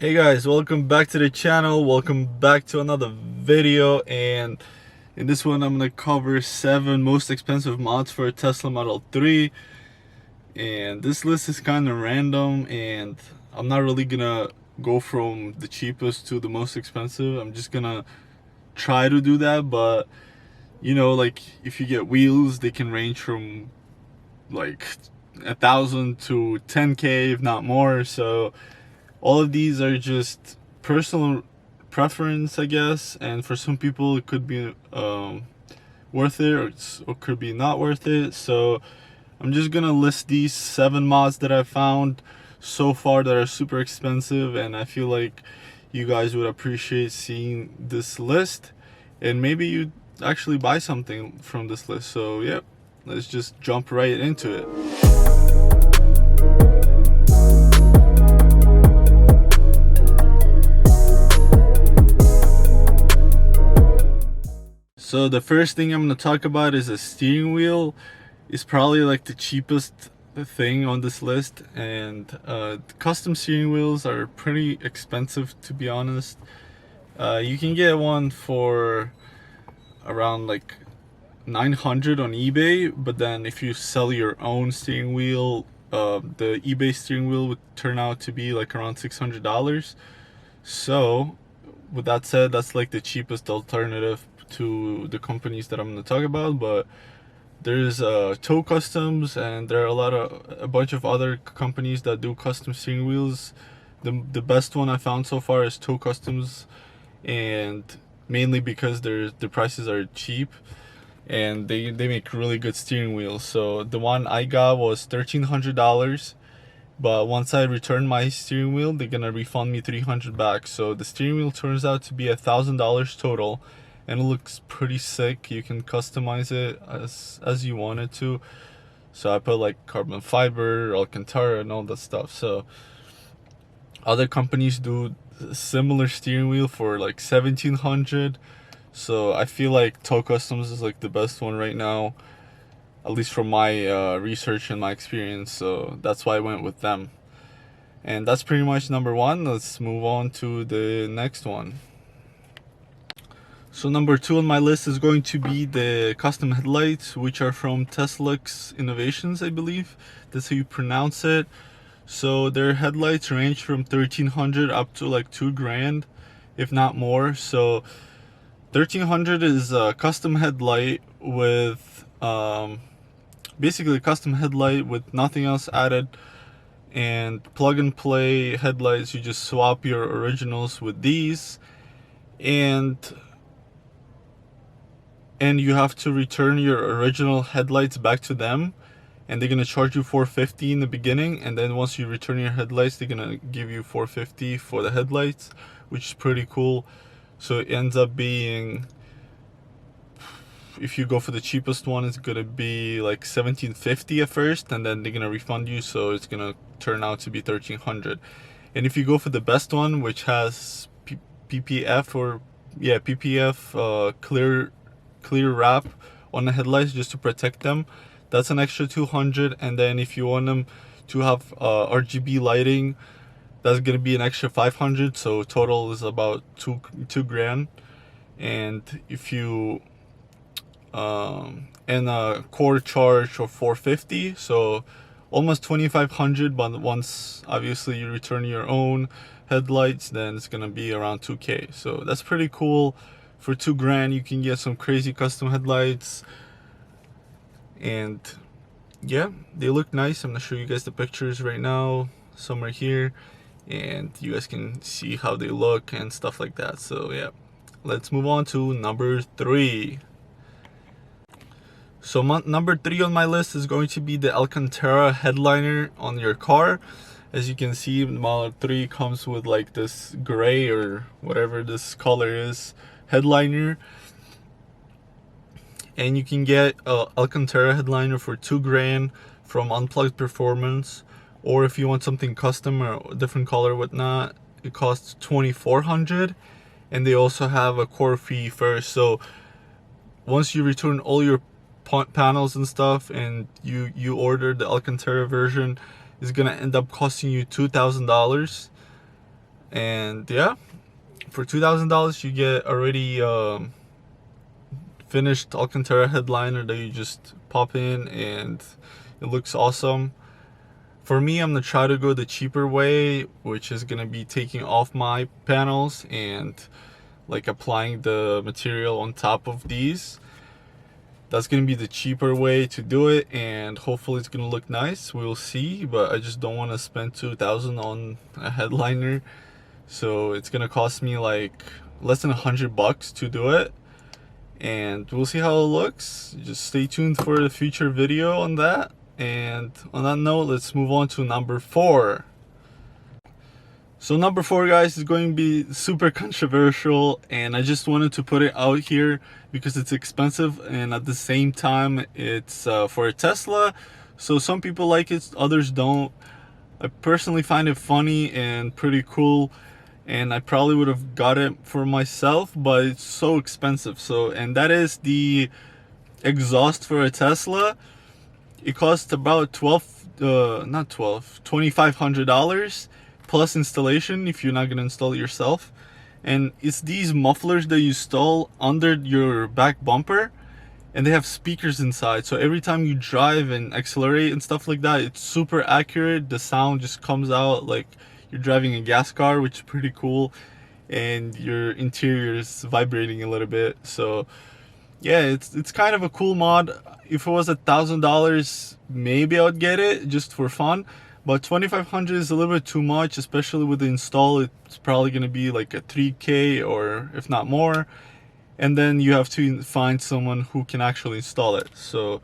Hey guys, welcome back to the channel. Welcome back to another video, and in this one I'm gonna cover 7 most expensive mods for a Tesla Model 3. And this list is kind of random, and I'm not really gonna go from the cheapest to the most expensive. I'm just gonna try to do that, but you know, like if you get wheels, they can range from like 1,000 to 10K, if not more. So all of these are just personal preference, I guess, and for some people it could be worth it, or could be not worth it. So I'm just gonna list these 7 mods that I found so far that are super expensive, and I feel like you guys would appreciate seeing this list, and maybe you actually buy something from this list. So yeah, let's just jump right into it. So the first thing I'm going to talk about is a steering wheel. It's probably like the cheapest thing on this list, and custom steering wheels are pretty expensive, to be honest. You can get one for around like 900 on eBay, but then if you sell your own steering wheel, the eBay steering wheel would turn out to be like around $600. So with that said, that's like the cheapest alternative to the companies that I'm going to talk about. But there's Toe Customs, and there are a bunch of other companies that do custom steering wheels. The best one I found so far is Toe Customs, and mainly because the prices are cheap, and they make really good steering wheels. So the one I got was $1,300, but once I return my steering wheel, they're gonna refund me $300 back. So the steering wheel turns out to be $1,000 total, and it looks pretty sick. You can customize it as you want it to. So I put like carbon fiber, Alcantara, and all that stuff. So other companies do similar steering wheel for like $1,700. So I feel like Toe Customs is like the best one right now, at least from my research and my experience. So that's why I went with them. And that's pretty much number 1. Let's move on to the next one. So number 2 on my list is going to be the custom headlights, which are from Teslux Innovations, I believe that's how you pronounce it. So their headlights range from $1,300 up to like $2,000, if not more. So $1,300 is a custom headlight with basically a custom headlight with nothing else added, and plug and play headlights. You just swap your originals with these, and you have to return your original headlights back to them, and they're gonna charge you $450 in the beginning, and then once you return your headlights, they're gonna give you $450 for the headlights, which is pretty cool. So it ends up being, if you go for the cheapest one, it's gonna be like $1,750 at first, and then they're gonna refund you, so it's gonna turn out to be $1,300. And if you go for the best one, which has PPF clear wrap on the headlights just to protect them, that's an extra $200. And then if you want them to have RGB lighting, that's gonna be an extra $500. So total is about $2,000. And if you and a core charge of $450, so almost $2,500. But once obviously you return your own headlights, then it's gonna be around $2K. So that's pretty cool. For $2,000 you can get some crazy custom headlights, and yeah, they look nice. I'm gonna show you guys the pictures right now, somewhere here, and you guys can see how they look and stuff like that. So yeah, let's move on to number 3. So number 3 on my list is going to be the Alcantara Headliner on your car. As you can see, the Model 3 comes with like this gray or whatever this color is headliner, and you can get Alcantara Headliner for $2,000 from Unplugged Performance, or if you want something custom or a different color, whatnot, it costs $2,400. And they also have a core fee first. So once you return all your panels and stuff, and you order the Alcantara version, is gonna end up costing you $2,000 And yeah, for $2,000 you get already finished Alcantara Headliner that you just pop in, and it looks awesome. For me, I'm gonna try to go the cheaper way, which is gonna be taking off my panels and like applying the material on top of these. That's gonna be the cheaper way to do it, and hopefully it's gonna look nice. We'll see, but I just don't want to spend $2,000 on a headliner, so it's gonna cost me like less than $100 to do it, and we'll see how it looks. Just stay tuned for the future video on that. And on that note, let's move on to number 4. So number 4, guys, is going to be super controversial, and I just wanted to put it out here because it's expensive, and at the same time it's for a Tesla. So some people like it, others don't. I personally find it funny and pretty cool, and I probably would have got it for myself, but it's so expensive. So, and that is the exhaust for a Tesla. It costs about $2,500 plus installation if you're not gonna install it yourself. And it's these mufflers that you install under your back bumper, and they have speakers inside, so every time you drive and accelerate and stuff like that, it's super accurate. The sound just comes out like you're driving a gas car, which is pretty cool, and your interior is vibrating a little bit. So yeah, it's kind of a cool mod. If it was $1,000, maybe I would get it just for fun, but $2,500 is a little bit too much, especially with the install. It's probably gonna be like a $3K or if not more, and then you have to find someone who can actually install it. So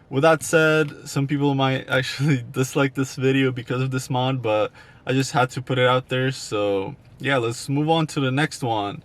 with that said, some people might actually dislike this video because of this mod, but I just had to put it out there. So yeah, let's move on to the next one.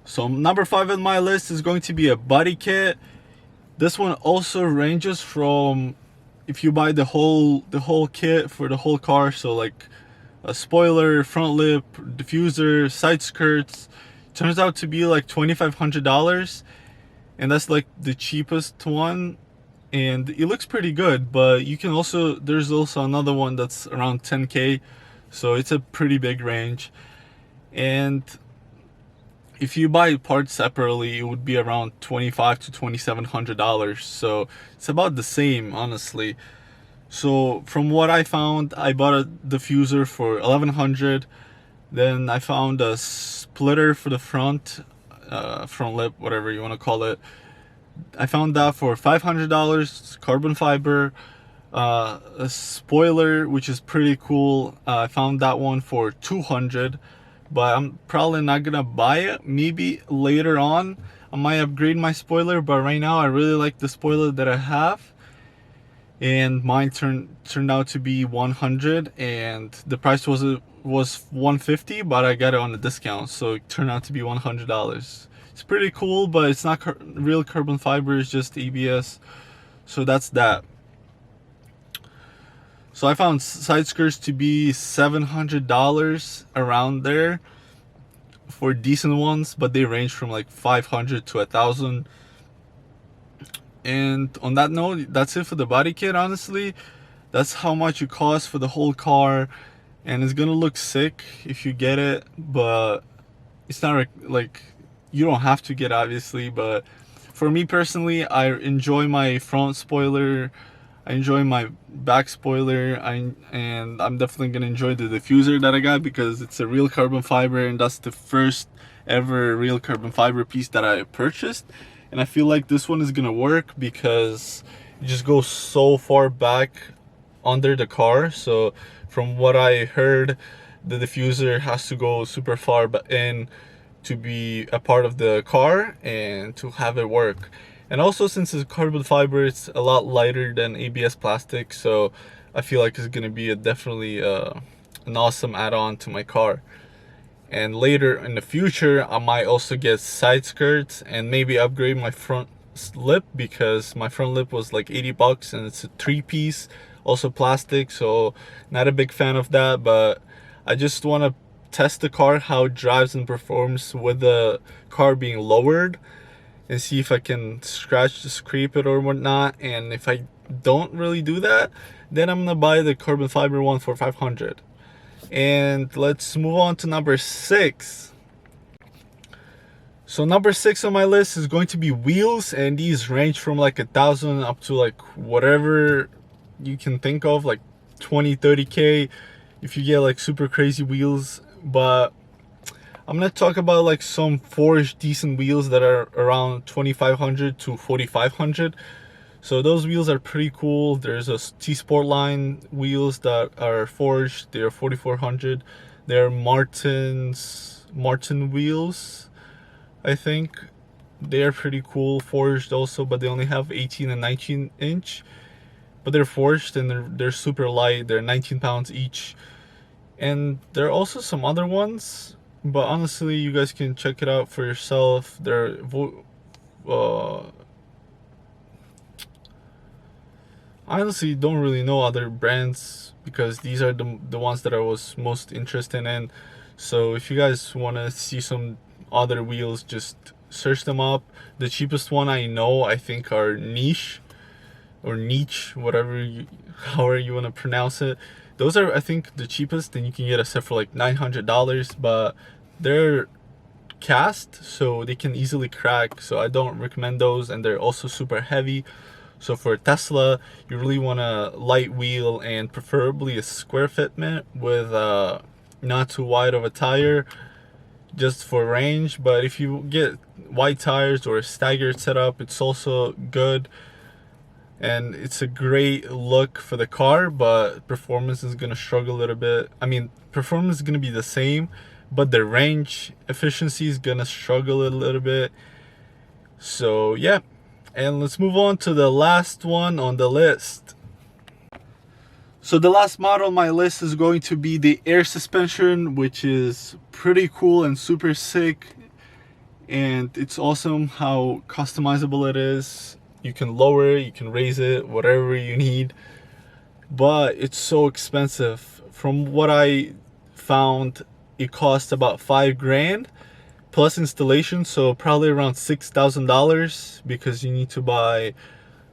So number 5 on my list is going to be a body kit. This one also ranges from, if you buy the whole kit for the whole car, so like a spoiler, front lip, diffuser, side skirts, turns out to be like $2,500, and that's like the cheapest one, and it looks pretty good. But you can also, there's also another one that's around 10K, so it's a pretty big range. And if you buy parts separately, it would be around $2,500 to $2,700. So it's about the same, honestly. So from what I found, I bought a diffuser for $1,100. Then I found a splitter for the front lip, whatever you want to call it. I found that for $500, carbon fiber. A spoiler, which is pretty cool. I found that one for $200. But I'm probably not gonna buy it. Maybe later on I might upgrade my spoiler, but right now I really like the spoiler that I have, and mine turned out to be $100, and the price was $150, but I got it on a discount, so it turned out to be $100. It's pretty cool, but it's not real carbon fiber, it's just ABS. So that's that. So I found side skirts to be $700, around there, for decent ones, but they range from like $500 to $1,000. And on that note, that's it for the body kit. Honestly, that's how much it costs for the whole car, and it's gonna look sick if you get it, but it's not like you don't have to get, obviously. But for me personally, I enjoy my front spoiler, I enjoy my back spoiler, and I'm definitely gonna enjoy the diffuser that I got because it's a real carbon fiber, and that's the first ever real carbon fiber piece that I purchased. And I feel like this one is gonna work because it just goes so far back under the car. So from what I heard, the diffuser has to go super far in to be a part of the car and to have it work. And also, since it's carbon fiber, it's a lot lighter than ABS plastic, so I feel like it's gonna be definitely an awesome add-on to my car. And later in the future, I might also get side skirts and maybe upgrade my front lip, because my front lip was like $80 and it's a 3-piece, also plastic, so not a big fan of that. But I just want to test the car, how it drives and performs with the car being lowered, and see if I can scrape it or whatnot. And if I don't really do that, then I'm gonna buy the carbon fiber one for $500. And let's move on to number 6. So number 6 on my list is going to be wheels, and these range from like 1,000 up to like whatever you can think of, like 20-30K if you get like super crazy wheels. But I'm gonna talk about like some forged decent wheels that are around 2,500 to 4,500. So those wheels are pretty cool. There's a T-Sport line wheels that are forged. They're 4,400. They're Martin wheels, I think. They're pretty cool, forged also, but they only have 18 and 19 inch. But they're forged and they're super light. They're 19 pounds each. And there are also some other ones, but honestly, you guys can check it out for yourself. I honestly don't really know other brands because these are the ones that I was most interested in. So if you guys want to see some other wheels, just search them up. The cheapest one I know, I think, are Niche or Niche, however you want to pronounce it. Those are, I think, the cheapest, and you can get a set for like $900, but they're cast, so they can easily crack. So I don't recommend those, and they're also super heavy. So for Tesla, you really want a light wheel and preferably a square fitment with not too wide of a tire, just for range. But if you get wide tires or a staggered setup, it's also good, and it's a great look for the car. But performance is gonna struggle a little bit. I mean, performance is gonna be the same, but the range efficiency is gonna struggle a little bit. So yeah. And let's move on to the last one on the list. So the last model on my list is going to be the air suspension, which is pretty cool and super sick. And it's awesome how customizable it is. You can lower it, you can raise it, whatever you need. But it's so expensive. From what I found, it costs about $5,000. Plus installation, so probably around $6,000, because you need to buy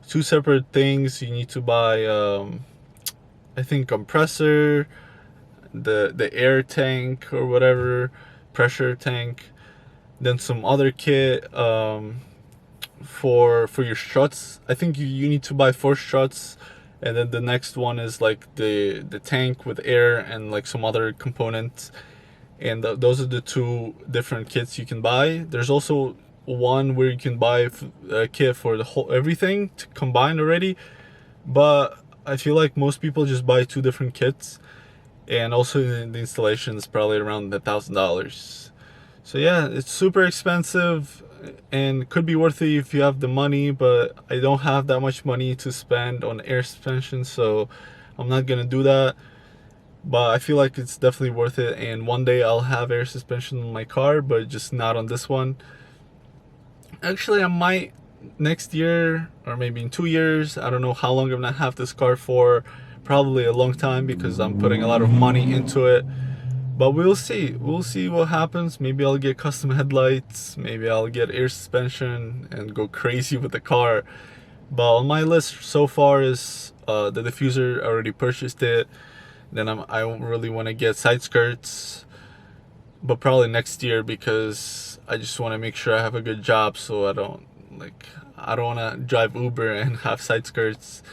2 separate things. You need to buy I think compressor, the air tank or whatever, pressure tank, then some other kit for your struts. I think you need to buy 4 struts, and then the next one is like the tank with air and like some other components. And those are the 2 different kits you can buy. There's also one where you can buy a kit for the whole everything to combine already, but I feel like most people just buy 2 different kits, and also the installation is probably around $1,000. So yeah, it's super expensive and could be worth it if you have the money, but I don't have that much money to spend on air suspension, so I'm not gonna do that. But I feel like it's definitely worth it, and one day I'll have air suspension in my car, but just not on this one. Actually, I might next year, or maybe in 2 years. I don't know how long I'm gonna have this car for. Probably a long time, because I'm putting a lot of money into it. But we'll see what happens. Maybe I'll get custom headlights, maybe I'll get air suspension and go crazy with the car. But on my list so far is the diffuser. I already purchased it. Then I really want to get side skirts, but probably next year, because I just want to make sure I have a good job, so I don't want to drive Uber and have side skirts.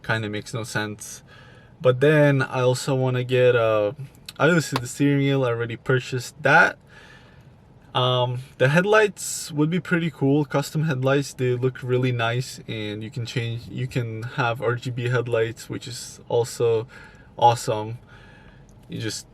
Kind of makes no sense. But then I also want to get obviously the steering wheel. I already purchased that. The headlights would be pretty cool. Custom headlights, they look really nice, and you can have RGB headlights, which is also awesome. You just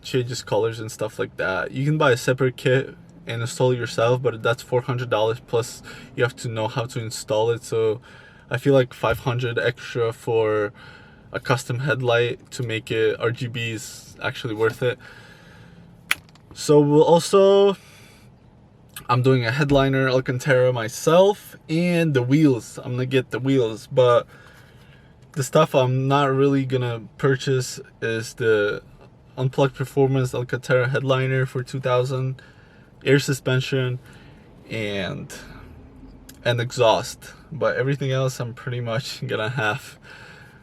changes colors and stuff like that. You can buy a separate kit and install it yourself, but that's $400, plus you have to know how to install it. So I feel like $500 extra for a custom headlight to make it RGB is actually worth it. So I'm doing a headliner Alcantara myself, and the wheels, I'm gonna get the wheels. But the stuff I'm not really gonna purchase is the Unplugged Performance Alcantara Headliner for 2000, air suspension, and exhaust. But everything else I'm pretty much gonna have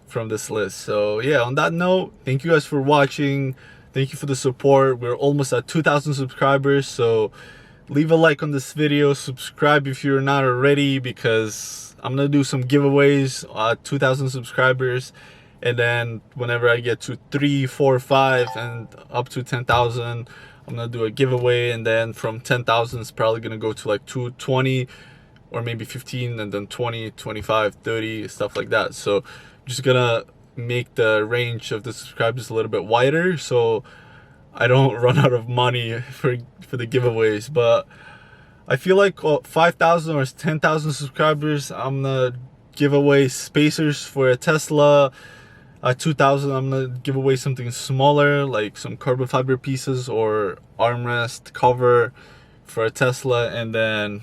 from this list. So yeah, on that note, thank you guys for watching. Thank you for the support. We're almost at 2,000 subscribers, so leave a like on this video, subscribe if you're not already, because I'm gonna do some giveaways at 2,000 subscribers, and then whenever I get to 3, 4, 5 and up to 10,000, I'm gonna do a giveaway, and then from 10,000 it's probably gonna go to like 220 or maybe 15, and then 20, 25, 30, stuff like that. So I'm just gonna make the range of the subscribers a little bit wider so I don't run out of money for the giveaways. But I feel like 5,000 or 10,000 subscribers, I'm gonna give away spacers for a Tesla. At 2,000, I'm gonna give away something smaller, like some carbon fiber pieces or armrest cover for a Tesla, and then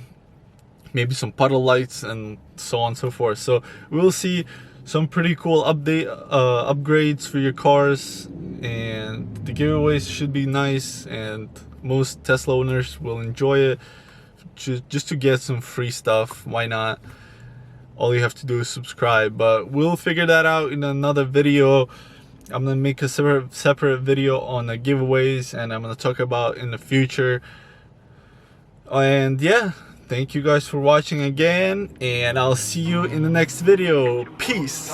maybe some puddle lights and so on and so forth. So we'll see some pretty cool upgrades for your cars, and the giveaways should be nice, and most Tesla owners will enjoy it. Just to get some free stuff, why not? All you have to do is subscribe. But we'll figure that out in another video. I'm gonna make a separate video on the giveaways, and I'm gonna talk about in the future. And yeah, thank you guys for watching again, and I'll see you in the next video. Peace.